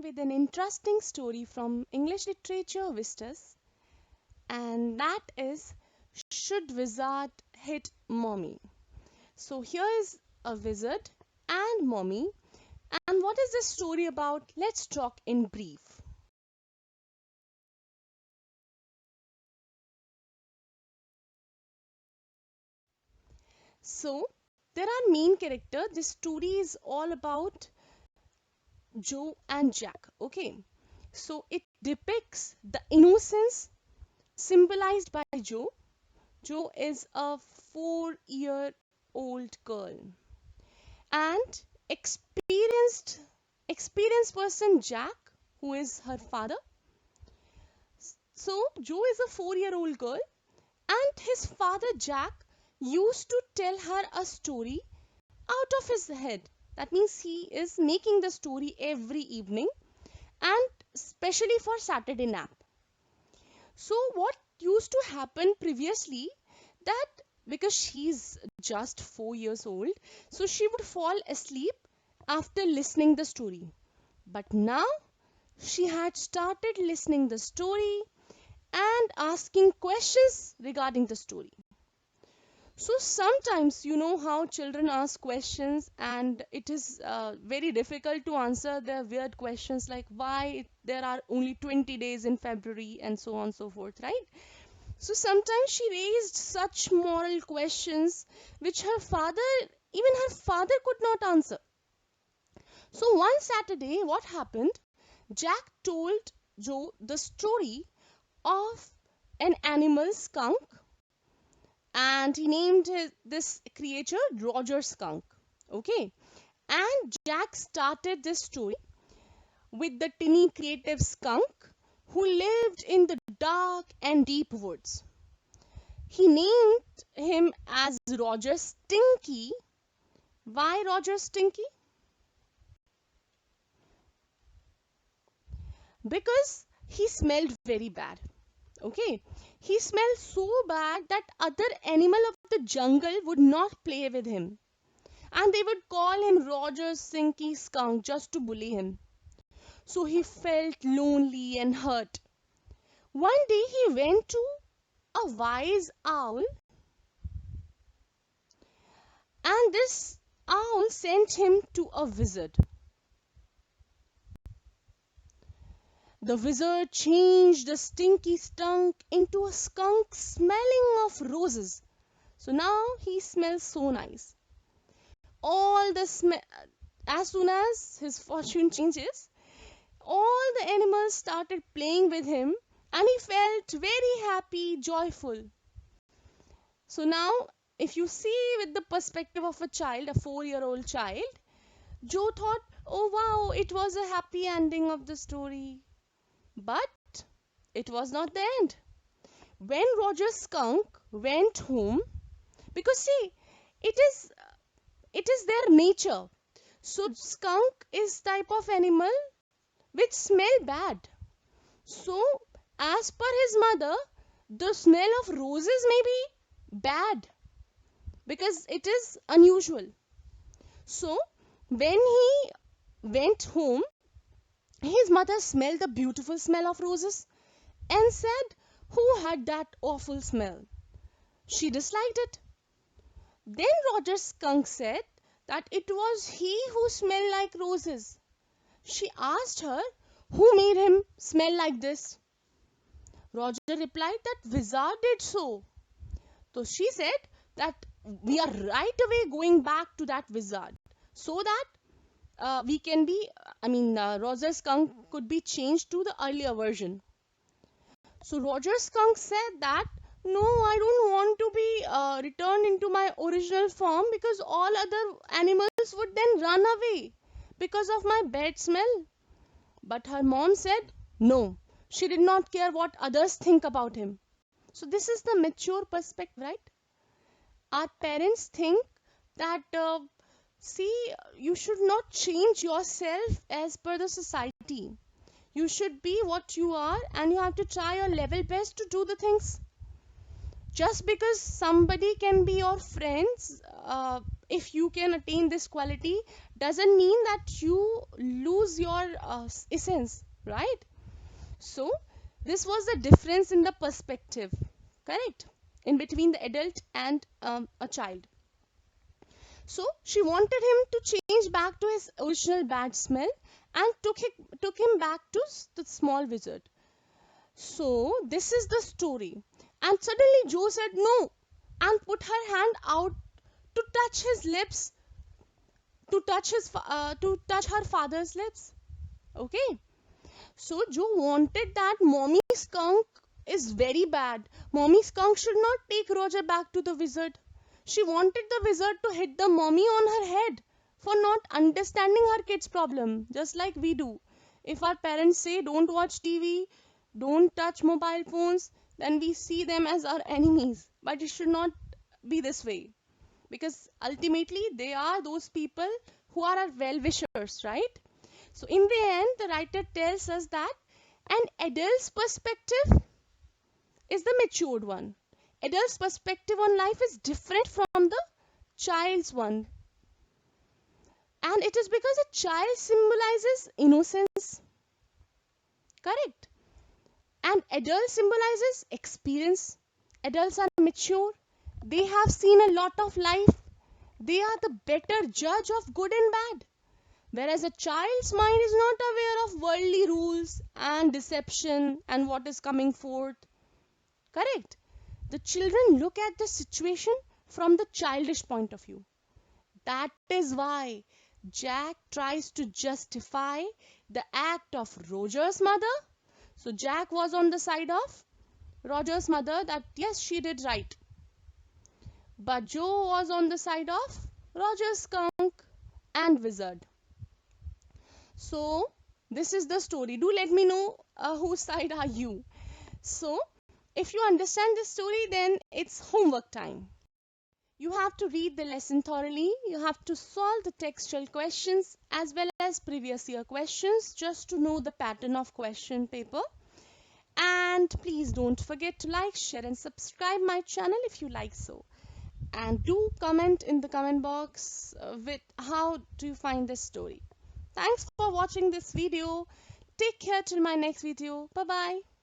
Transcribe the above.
with an interesting story from English literature vistas, and that is Should Wizard Hit Mommy? So here is a wizard and mommy, and what is this story about? Let's talk in brief. So there are main character. This story is all about Joe and Jack. Okay, so it depicts the innocence symbolized by Joe. Joe is a 4-year-old girl, and experienced person Jack, who is her father. So Joe is a 4-year-old girl, and his father Jack used to tell her a story out of his head. That means he is making the story every evening, and especially for Saturday nap. So what used to happen previously, that because she's just 4 years old, so she would fall asleep after listening the story. But now she had started listening the story and asking questions regarding the story. So sometimes you know how children ask questions, and it is very difficult to answer their weird questions like why there are only 20 days in February and so on and so forth, right? So sometimes she raised such moral questions which even her father could not answer. So one Saturday, what happened? Jack told Joe the story of an animal skunk, and he named this creature Roger Skunk. Okay, and Jack started this story with the tiny creative skunk who lived in the dark and deep woods. He named him as Roger Stinky. Why Roger Stinky? Because he smelled very bad. Okay, he smelled so bad that other animal of the jungle would not play with him, and they would call him Roger Stinky Skunk just to bully him. So he felt lonely and hurt. One day he went to a wise owl, and this owl sent him to a wizard. The wizard changed the stinky skunk into a skunk smelling of roses. So now he smells so nice. All the as soon as his fortune changes, all the animals started playing with him, and he felt very happy, joyful. So now, if you see with the perspective of a child, a 4-year-old child, Joe thought, oh wow, it was a happy ending of the story. But it was not the end. When Roger Skunk went home, because see, it is it is their nature. So skunk is type of animal which smell bad. So as per his mother, the smell of roses may be bad because it is unusual. So when he went home, his mother smelled the beautiful smell of roses and said, who had that awful smell? She disliked it. Then Roger Skunk said that it was he who smelled like roses. She asked her, who made him smell like this? Roger replied that Wizard did so. So she said that we are right away going back to that wizard so that we can be, Roger Skunk could be changed to the earlier version. So Roger Skunk said that no, I don't want to be returned into my original form because all other animals would then run away because of my bad smell. But her mom said no, she did not care what others think about him. So this is the mature perspective, right? Our parents think that see, you should not change yourself as per the society. You should be what you are, and you have to try your level best to do the things. Just because somebody can be your friends, if you can attain this quality, doesn't mean that you lose your essence, right? So this was the difference in the perspective, correct, in between the adult and a child. So she wanted him to change back to his original bad smell and took him back to the small wizard. So this is the story. And suddenly Joe said no and put her hand out to touch his lips, to touch her father's lips. Okay. So Joe wanted that mommy skunk is very bad. Mommy skunk should not take Roger back to the wizard. She wanted the wizard to hit the mommy on her head for not understanding her kid's problem, just like we do. If our parents say don't watch TV, don't touch mobile phones, then we see them as our enemies. But it should not be this way, because ultimately they are those people who are our well wishers, right? So, in the end, the writer tells us that an adult's perspective is the matured one. Adult's perspective on life is different from the child's one. And it is because a child symbolizes innocence, correct? And adult symbolizes experience. Adults are mature, they have seen a lot of life, they are the better judge of good and bad. Whereas a child's mind is not aware of worldly rules and deception and what is coming forth. Correct? The children look at the situation from the childish point of view. That is why Jack tries to justify the act of Roger's mother. So Jack was on the side of Roger's mother that yes, she did right. But Joe was on the side of Roger's skunk and wizard. So, this is the story. Do let me know whose side are you. So, if you understand this story, then it's homework time. You have to read the lesson thoroughly. You have to solve the textual questions as well as previous year questions just to know the pattern of question paper. And please don't forget to like, share, and subscribe my channel if you like so. And do comment in the comment box with how do you find this story. Thanks for watching this video. Take care till my next video. Bye bye.